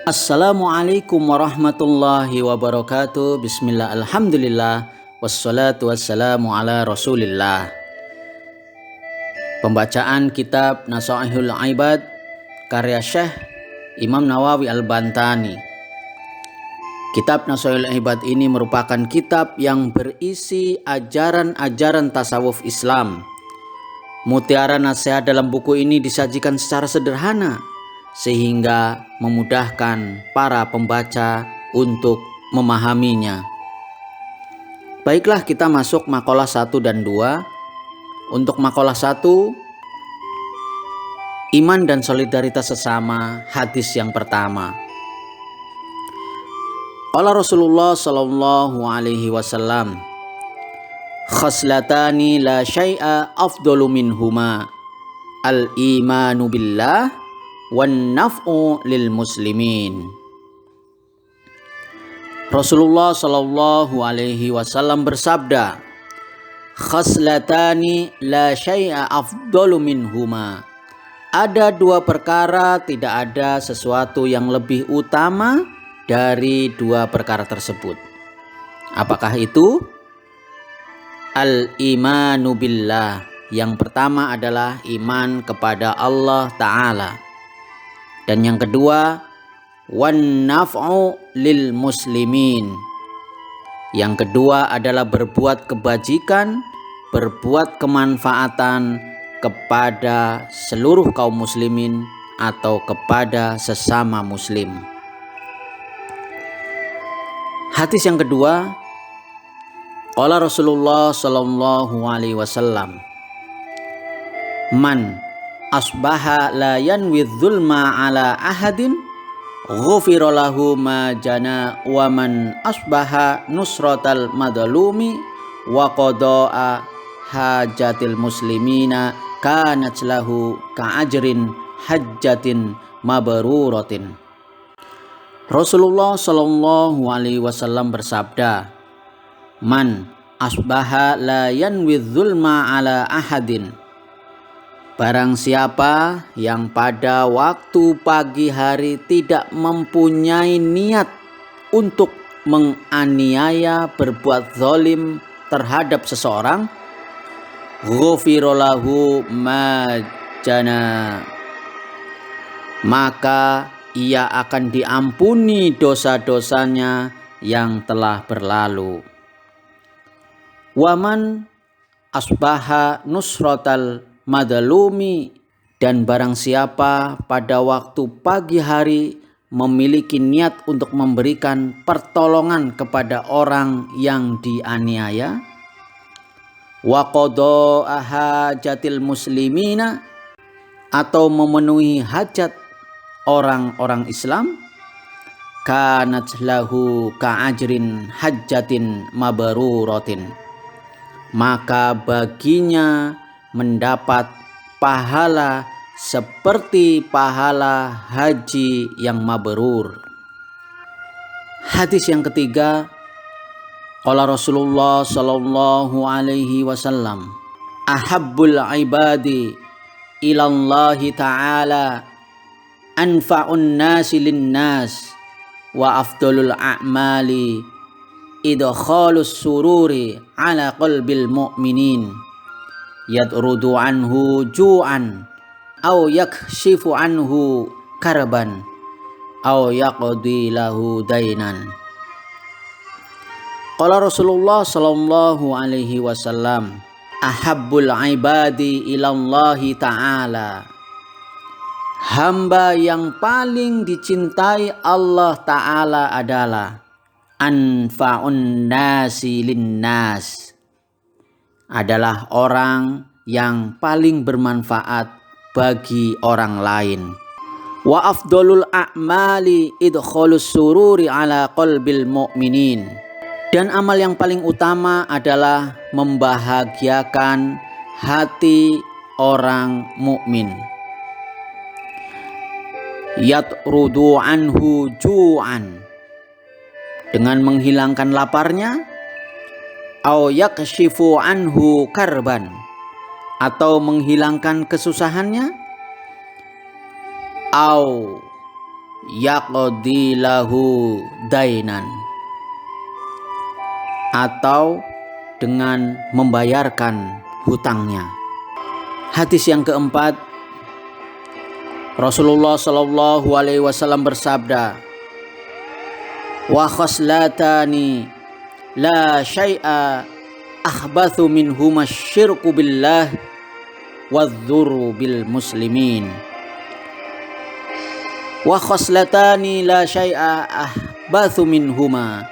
Assalamualaikum warahmatullahi wabarakatuh. Bismillah, alhamdulillah, wassalatu wassalamu ala rasulillah. Pembacaan kitab Nasaihul Ibad karya Syekh Imam Nawawi Al-Bantani. Kitab Nasaihul Ibad ini merupakan kitab yang berisi ajaran-ajaran tasawuf Islam. Mutiara nasihat dalam buku ini disajikan secara sederhana sehingga memudahkan para pembaca untuk memahaminya. Baiklah, kita masuk makalah 1 dan 2. Untuk makalah 1, iman dan solidaritas sesama, hadis yang pertama. Qala Rasulullah sallallahu alaihi wasallam, khaslatani la syai'a afdalu minhuma, al-imanu billah wan naf'u lil muslimin. Rasulullah sallallahu alaihi wasallam bersabda, khaslatani la syai'a afdalu minhuma. Ada dua perkara, tidak ada sesuatu yang lebih utama dari dua perkara tersebut. Apakah itu? Al-imanu billah. Yang pertama adalah iman kepada Allah Ta'ala. Dan yang kedua, wan naf'u lil muslimin. Yang kedua adalah berbuat kebajikan, berbuat kemanfaatan kepada seluruh kaum muslimin atau kepada sesama muslim. Hadis yang kedua, qala Rasulullah sallallahu alaihi wasallam, man asbaha la yanwi dzulma ala ahadin ghufira lahu ma jana wa man asbaha nusratal madlumi wa qada'a hajatil muslimina kanat lahu ka'ajrin hajjatin mabruratin. Rasulullah sallallahu alaihi wasallam bersabda, man asbaha la yanwi dzulma ala ahadin. Barang siapa yang pada waktu pagi hari tidak mempunyai niat untuk menganiaya, berbuat zalim terhadap seseorang, ghufira lahu ma jana, maka ia akan diampuni dosa-dosanya yang telah berlalu. Waman asbaha nusratal madlumi, dan barang siapa pada waktu pagi hari memiliki niat untuk memberikan pertolongan kepada orang yang dianiaya, wa qada'a hajatil muslimina, atau memenuhi hajat orang-orang Islam, kanat lahu ka'ajrin hajjatin mabruratin, maka baginya mendapat pahala seperti pahala haji yang mabrur. Hadis yang ketiga, qala Rasulullah sallallahu alaihi wasallam, ahabbul ibadi ilallahi ta'ala anfa'un nasi linnas wa afdalul a'mali idkhalus sururi ala qalbil mu'minin yadrudu anhu ju'an aw yakshifu anhu karban aw yaqdi lahu dainan. Qala Rasulullah sallallahu alaihi wasallam, ahabbul ibadi ilallahi ta'ala, hamba yang paling dicintai Allah Ta'ala adalah anfa'un nasi linnas, adalah orang yang paling bermanfaat bagi orang lain. Wa afdalul a'mali idkhalus sururi ala qalbil mu'minin, dan amal yang paling utama adalah membahagiakan hati orang mukmin. Yatrudu anhu ju'an, dengan menghilangkan laparnya, au yakshifu anhu karban, atau menghilangkan kesusahannya, au yaqdi lahu dainan, atau dengan membayarkan hutangnya. Hadis yang keempat, Rasulullah Shallallahu Alaihi Wasallam bersabda, wa khoslatani la syai'a akhbathu minhuma syirku billah wadzuru bil muslimin. Wa khoslatani la syai'a akhbathu minhuma,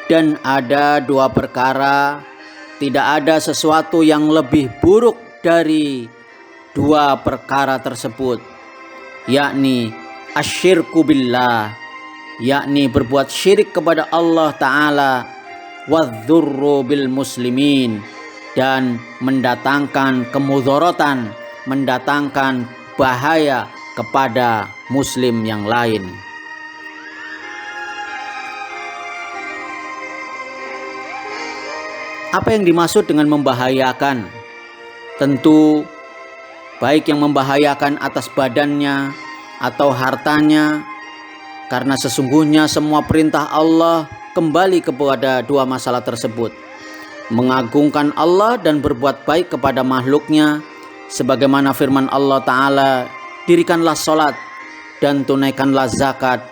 dan ada dua perkara, tidak ada sesuatu yang lebih buruk dari dua perkara tersebut, yakni asyirku billah, yakni berbuat syirik kepada Allah Ta'ala, wadzurru bil muslimin, dan mendatangkan kemudaratan, mendatangkan bahaya kepada muslim yang lain. Apa yang dimaksud dengan membahayakan? Tentu baik yang membahayakan atas badannya atau hartanya, karena sesungguhnya semua perintah Allah kembali kepada dua masalah tersebut: mengagungkan Allah dan berbuat baik kepada makhluknya, sebagaimana firman Allah Ta'ala, dirikanlah sholat dan tunaikanlah zakat,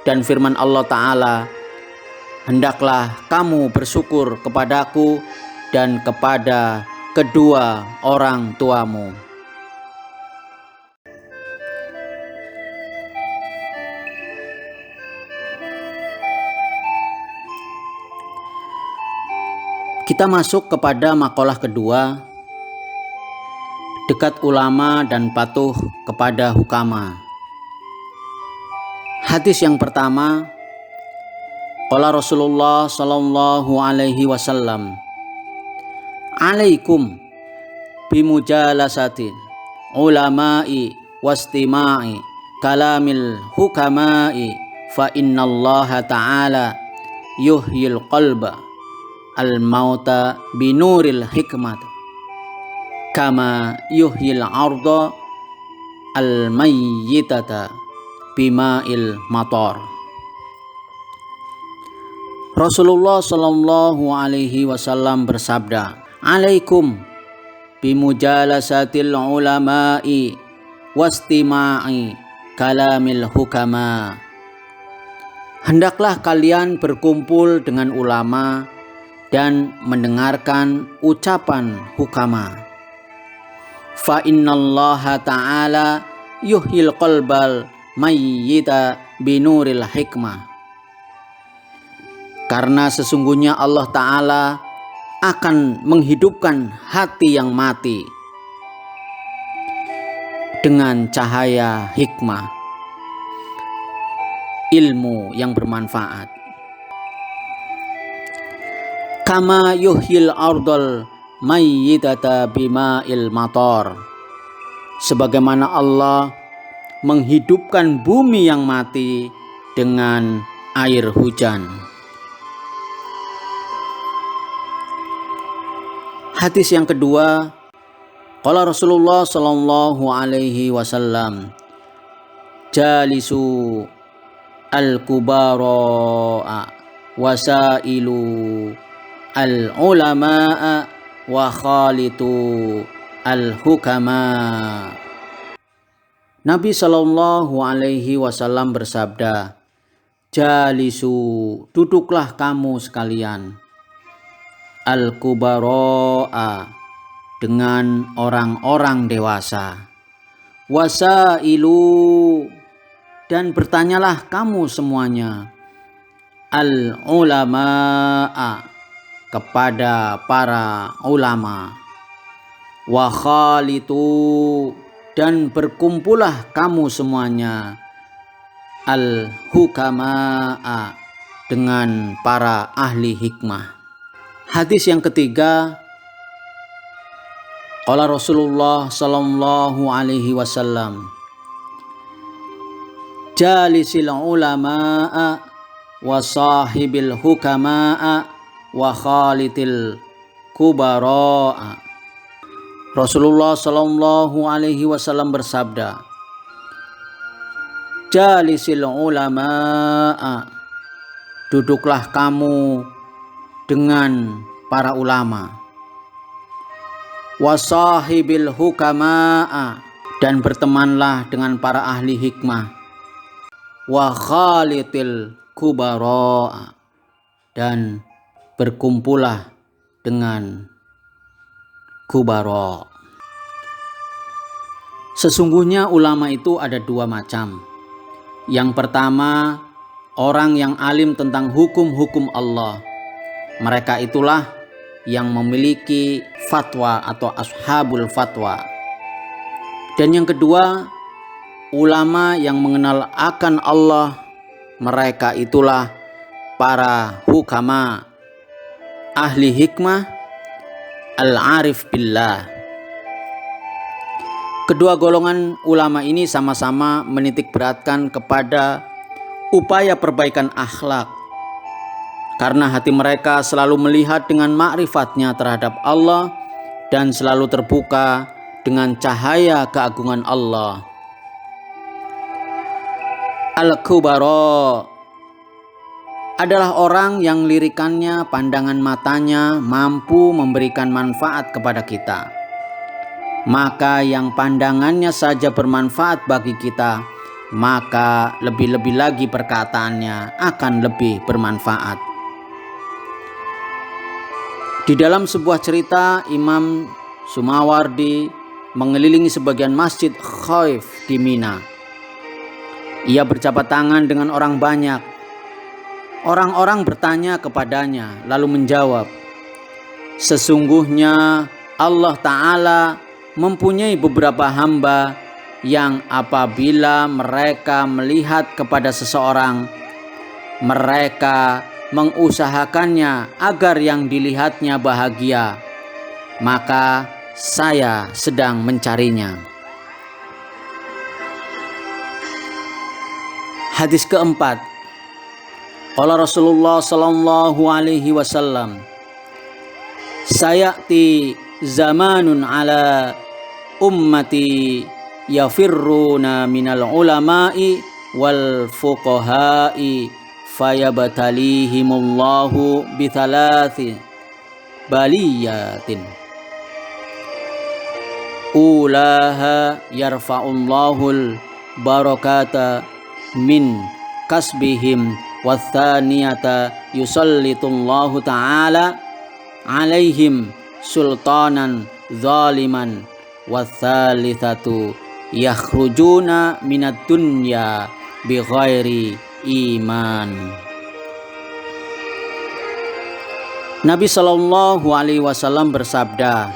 dan firman Allah Ta'ala, hendaklah kamu bersyukur kepadaku dan kepada kedua orang tuamu. Kita masuk kepada makalah kedua, dekat ulama dan patuh kepada hukama. Hadis yang pertama, qala Rasulullah sallallahu alaihi wasallam, alaikum bimujalasatin ulama'i wastima'i kalamil hukama'i, fa innallaha ta'ala yuhyil qalba al-mauta binuril hikmat kama yuhyil arda al-mayyitata bima'il matar. Rasulullah Shallallahu Alaihi Wasallam bersabda, alaikum bimujalasatil ulama'i wastima'i kalamil hukama. Hendaklah kalian berkumpul dengan ulama dan mendengarkan ucapan hukama. Fa innallaha ta'ala yuhyil qalbal mayyita binuril hikmah. Karena sesungguhnya Allah Ta'ala akan menghidupkan hati yang mati dengan cahaya hikmah, ilmu yang bermanfaat. Kama yuhyil ardal mayyitata bima'il matar, sebagaimana Allah menghidupkan bumi yang mati dengan air hujan. Hadis yang kedua, qala Rasulullah sallallahu alaihi wasallam, jalisu al-kubara wasailu al-ulama wa khalitu al-hukama. Nabi sallallahu alaihi wasallam bersabda, jalisu, duduklah kamu sekalian, al-kubara, dengan orang-orang dewasa, wasailu, dan bertanyalah kamu semuanya, al-ulama, kepada para ulama, wa khalitu, dan berkumpullah kamu semuanya, al-hukama, dengan para ahli hikmah. Hadis yang ketiga, qala Rasulullah sallallahu alaihi wasallam, jalisil ulama'a wa sahibil hukama'a wa khalitil kubara'a. Rasulullah sallallahu alaihi wasallam bersabda, jalisil ulama'a, duduklah kamu dengan para ulama. Wasahibil hukama'a, dan bertemanlah dengan para ahli hikmah. Wa khalitil kubara'a, dan berkumpullah dengan kubara. Sesungguhnya ulama itu ada dua macam. Yang pertama, orang yang alim tentang hukum-hukum Allah. Mereka itulah yang memiliki fatwa atau ashabul fatwa. Dan yang kedua, ulama yang mengenal akan Allah. Mereka itulah para hukama, ahli hikmah, al-arif billah. Kedua golongan ulama ini sama-sama menitik beratkan kepada upaya perbaikan akhlak, karena hati mereka selalu melihat dengan ma'rifatnya terhadap Allah dan selalu terbuka dengan cahaya keagungan Allah. Al-kubara adalah orang yang lirikannya, pandangan matanya mampu memberikan manfaat kepada kita. Maka yang pandangannya saja bermanfaat bagi kita, maka lebih-lebih lagi perkataannya akan lebih bermanfaat. Di dalam sebuah cerita, Imam Sumawardi mengelilingi sebagian masjid Khaif di Mina. Ia berjabat tangan dengan orang banyak. Orang-orang bertanya kepadanya, lalu menjawab, sesungguhnya Allah Ta'ala mempunyai beberapa hamba yang apabila mereka melihat kepada seseorang, mereka mengusahakannya agar yang dilihatnya bahagia, maka saya sedang mencarinya. Hadis keempat, qala Rasulullah sallallahu alaihi wasallam, sayati zamanun ala ummati yafirruna minal ulama'i wal fuqaha'i fayabtalihimullahu bithalathi baliyatin ulaha yarfa'ullahul barakata min kasbihim wathaniyata yusallitullahu ta'ala alaihim sultanan zaliman wathalithatu yakhrujuna minad dunya bighairi iman. Nabi Shallallahu Alaihi Wasallam bersabda,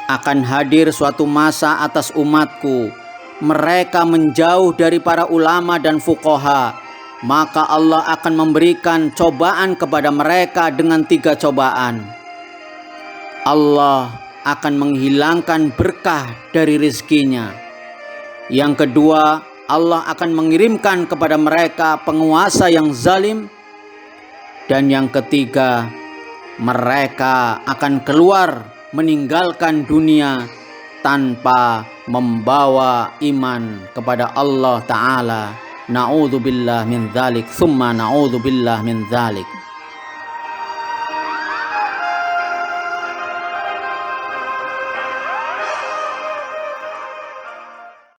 akan hadir suatu masa atas umatku, mereka menjauh dari para ulama dan fuqaha, maka Allah akan memberikan cobaan kepada mereka dengan 3 cobaan. Allah akan menghilangkan berkah dari rezekinya. Yang kedua, Allah akan mengirimkan kepada mereka penguasa yang zalim. Dan yang ketiga, mereka akan keluar meninggalkan dunia tanpa membawa iman kepada Allah Ta'ala. Na'udzubillah min dzalik, tsumma na'udzubillah min dzalik.